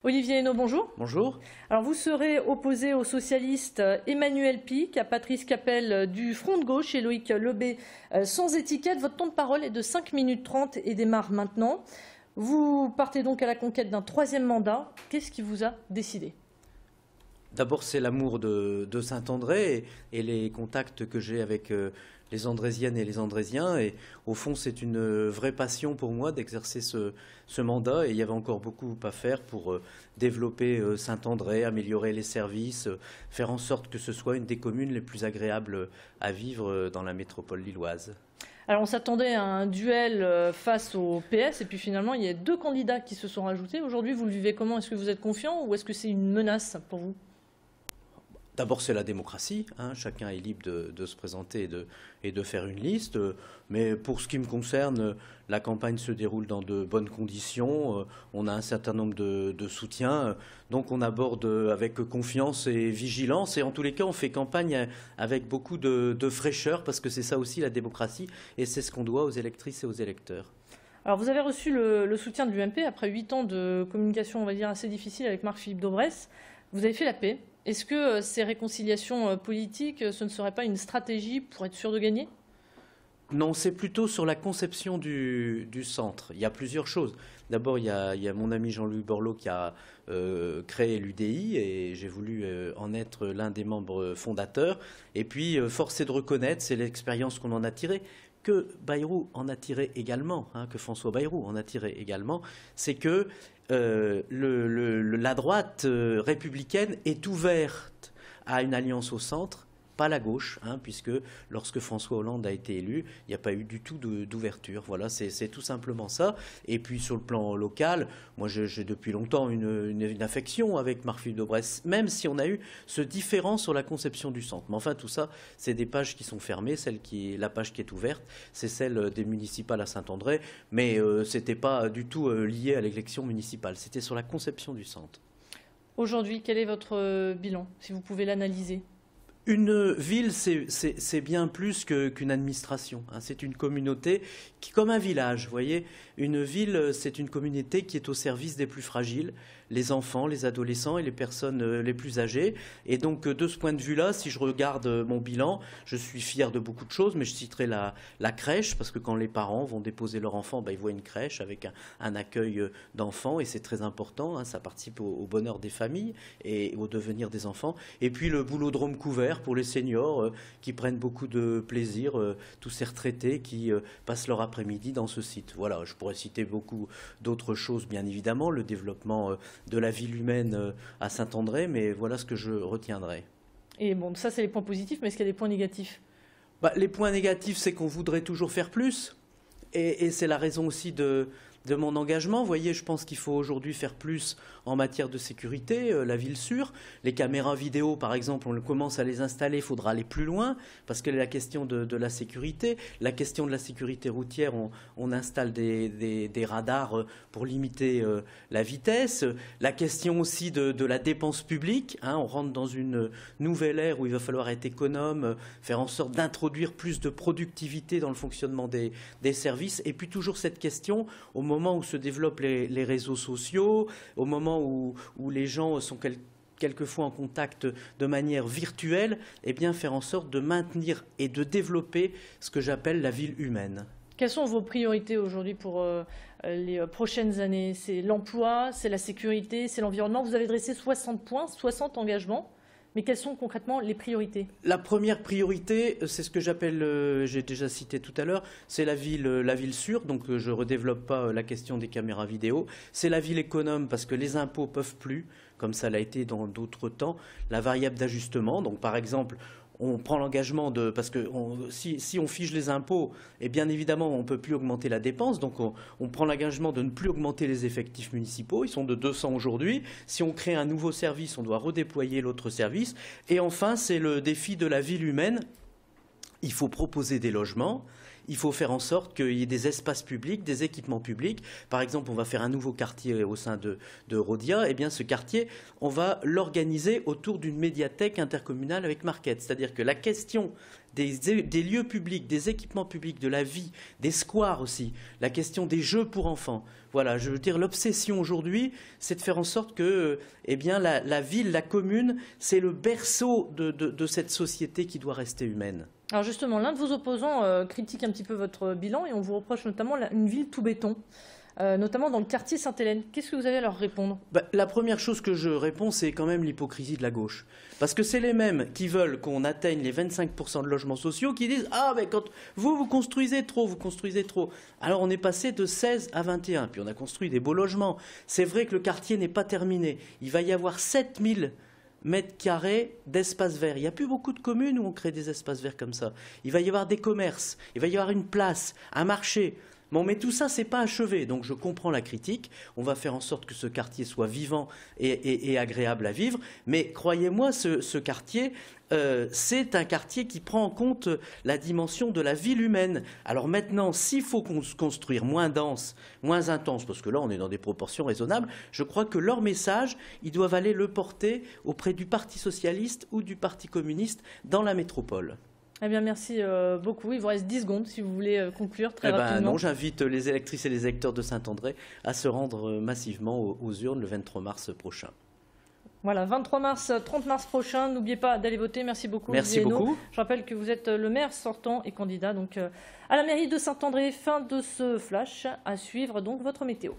Olivier Hénaud, bonjour. Bonjour. Alors vous serez opposé au socialiste Emmanuel Pic, à Patrice Capel du Front de Gauche et Loïc Lebet sans étiquette. Votre temps de parole est de 5 minutes 30 et démarre maintenant. Vous partez donc à la conquête d'un troisième mandat. Qu'est-ce qui vous a décidé ? D'abord, c'est l'amour de Saint-André et les contacts que j'ai avec les Andrésiennes et les Andrésiens. Et au fond, c'est une vraie passion pour moi d'exercer ce mandat. Et il y avait encore beaucoup à faire pour développer Saint-André, améliorer les services, faire en sorte que ce soit une des communes les plus agréables à vivre dans la métropole lilloise. Alors on s'attendait à un duel face au PS et puis finalement il y a deux candidats qui se sont rajoutés. Aujourd'hui, vous le vivez comment ? Est-ce que vous êtes confiant ou est-ce que c'est une menace pour vous ? D'abord, c'est la démocratie. Chacun est libre de se présenter et de faire une liste. Mais pour ce qui me concerne, la campagne se déroule dans de bonnes conditions. On a un certain nombre de soutiens. Donc on aborde avec confiance et vigilance. Et en tous les cas, on fait campagne avec beaucoup de fraîcheur parce que c'est ça aussi la démocratie. Et c'est ce qu'on doit aux électrices et aux électeurs. Alors vous avez reçu le soutien de l'UMP après 8 ans de communication, on va dire, assez difficile avec Marc-Philippe Daubresse. Vous avez fait la paix. Est-ce que ces réconciliations politiques, ce ne serait pas une stratégie pour être sûr de gagner ? Non, c'est plutôt sur la conception du centre. Il y a plusieurs choses. D'abord, il y a mon ami Jean-Louis Borloo qui a créé l'UDI et j'ai voulu en être l'un des membres fondateurs. Et puis, force est de reconnaître, c'est l'expérience qu'on en a tirée, que Bayrou en a tiré également, que François Bayrou en a tiré également, c'est que la droite républicaine est ouverte à une alliance au centre, pas la gauche, puisque lorsque François Hollande a été élu, il n'y a pas eu du tout d'ouverture. Voilà, c'est tout simplement ça. Et puis sur le plan local, moi j'ai depuis longtemps une affection avec Marc-Philippe Daubresse, même si on a eu ce différend sur la conception du centre. Mais enfin tout ça, c'est des pages qui sont fermées. La page qui est ouverte, c'est celle des municipales à Saint-André, mais ce n'était pas du tout lié à l'élection municipale. C'était sur la conception du centre. Aujourd'hui, quel est votre bilan, si vous pouvez l'analyser ? Une ville, c'est bien plus qu'une administration. C'est une communauté qui, comme un village, vous voyez. Une ville, c'est une communauté qui est au service des plus fragiles, les enfants, les adolescents et les personnes les plus âgées. Et donc, de ce point de vue-là, si je regarde mon bilan, je suis fier de beaucoup de choses, mais je citerai la crèche, parce que quand les parents vont déposer leur enfant, ils voient une crèche avec un accueil d'enfants, et c'est très important. Ça participe au bonheur des familles et au devenir des enfants. Et puis, le boulodrome couvert pour les seniors qui prennent beaucoup de plaisir, tous ces retraités qui passent leur après-midi dans ce site. Voilà, je pourrais citer beaucoup d'autres choses, bien évidemment, le développement de la ville humaine à Saint-André, mais voilà ce que je retiendrai. Et bon, ça c'est les points positifs, mais est-ce qu'il y a des points négatifs ? Les points négatifs, c'est qu'on voudrait toujours faire plus, et c'est la raison aussi de mon engagement. Vous voyez, je pense qu'il faut aujourd'hui faire plus en matière de sécurité, la ville sûre. Les caméras vidéo, par exemple, on commence à les installer, il faudra aller plus loin, parce que la question de la sécurité, la question de la sécurité routière, on installe des radars pour limiter la vitesse. La question aussi de la dépense publique, on rentre dans une nouvelle ère où il va falloir être économe, faire en sorte d'introduire plus de productivité dans le fonctionnement des services. Et puis toujours cette question, au moment où se développent les réseaux sociaux, au moment où les gens sont quelquefois en contact de manière virtuelle, faire en sorte de maintenir et de développer ce que j'appelle la ville humaine. Quelles sont vos priorités aujourd'hui pour les prochaines années ? C'est l'emploi, c'est la sécurité, c'est l'environnement. Vous avez dressé 60 points, 60 engagements. Mais quelles sont concrètement les priorités ? La première priorité, c'est ce que j'appelle, j'ai déjà cité tout à l'heure, c'est la ville sûre, donc je ne redéveloppe pas la question des caméras vidéo. C'est la ville économe parce que les impôts ne peuvent plus, comme ça l'a été dans d'autres temps, la variable d'ajustement. Donc par exemple, on prend l'engagement parce que si on fige les impôts, et bien évidemment on ne peut plus augmenter la dépense, donc on prend l'engagement de ne plus augmenter les effectifs municipaux, ils sont de 200 aujourd'hui. Si on crée un nouveau service, on doit redéployer l'autre service. Et enfin, c'est le défi de la ville humaine. Il faut proposer des logements, il faut faire en sorte qu'il y ait des espaces publics, des équipements publics. Par exemple, on va faire un nouveau quartier au sein de Rhodia. Eh bien, ce quartier, on va l'organiser autour d'une médiathèque intercommunale avec Marquette. C'est-à-dire que la question des lieux publics, des équipements publics, de la vie, des squares aussi, la question des jeux pour enfants. Voilà, je veux dire, l'obsession aujourd'hui, c'est de faire en sorte que eh bien, la ville, la commune, c'est le berceau de cette société qui doit rester humaine. Alors justement, l'un de vos opposants critique un petit peu votre bilan et on vous reproche notamment une ville tout béton. Notamment dans le quartier Sainte-Hélène. Qu'est-ce que vous avez à leur répondre? La première chose que je réponds, c'est quand même l'hypocrisie de la gauche. Parce que c'est les mêmes qui veulent qu'on atteigne les 25% de logements sociaux qui disent « Ah, mais quand vous construisez trop, vous construisez trop ». Alors on est passé de 16 à 21, puis on a construit des beaux logements. C'est vrai que le quartier n'est pas terminé. Il va y avoir 7000 mètres carrés d'espace vert. Il n'y a plus beaucoup de communes où on crée des espaces verts comme ça. Il va y avoir des commerces, il va y avoir une place, un marché. Bon, mais tout ça, c'est pas achevé. Donc, je comprends la critique. On va faire en sorte que ce quartier soit vivant et agréable à vivre. Mais croyez-moi, ce quartier, c'est un quartier qui prend en compte la dimension de la ville humaine. Alors maintenant, s'il faut construire moins dense, moins intense, parce que là, on est dans des proportions raisonnables, je crois que leur message, ils doivent aller le porter auprès du Parti socialiste ou du Parti communiste dans la métropole. Eh bien, merci beaucoup. Il vous reste 10 secondes si vous voulez conclure très rapidement. Non, j'invite les électrices et les électeurs de Saint-André à se rendre massivement aux urnes le 23 mars prochain. Voilà, 23 mars, 30 mars prochain. N'oubliez pas d'aller voter. Merci beaucoup. Merci beaucoup. Je rappelle que vous êtes le maire sortant et candidat donc, à la mairie de Saint-André. Fin de ce flash. À suivre donc votre météo.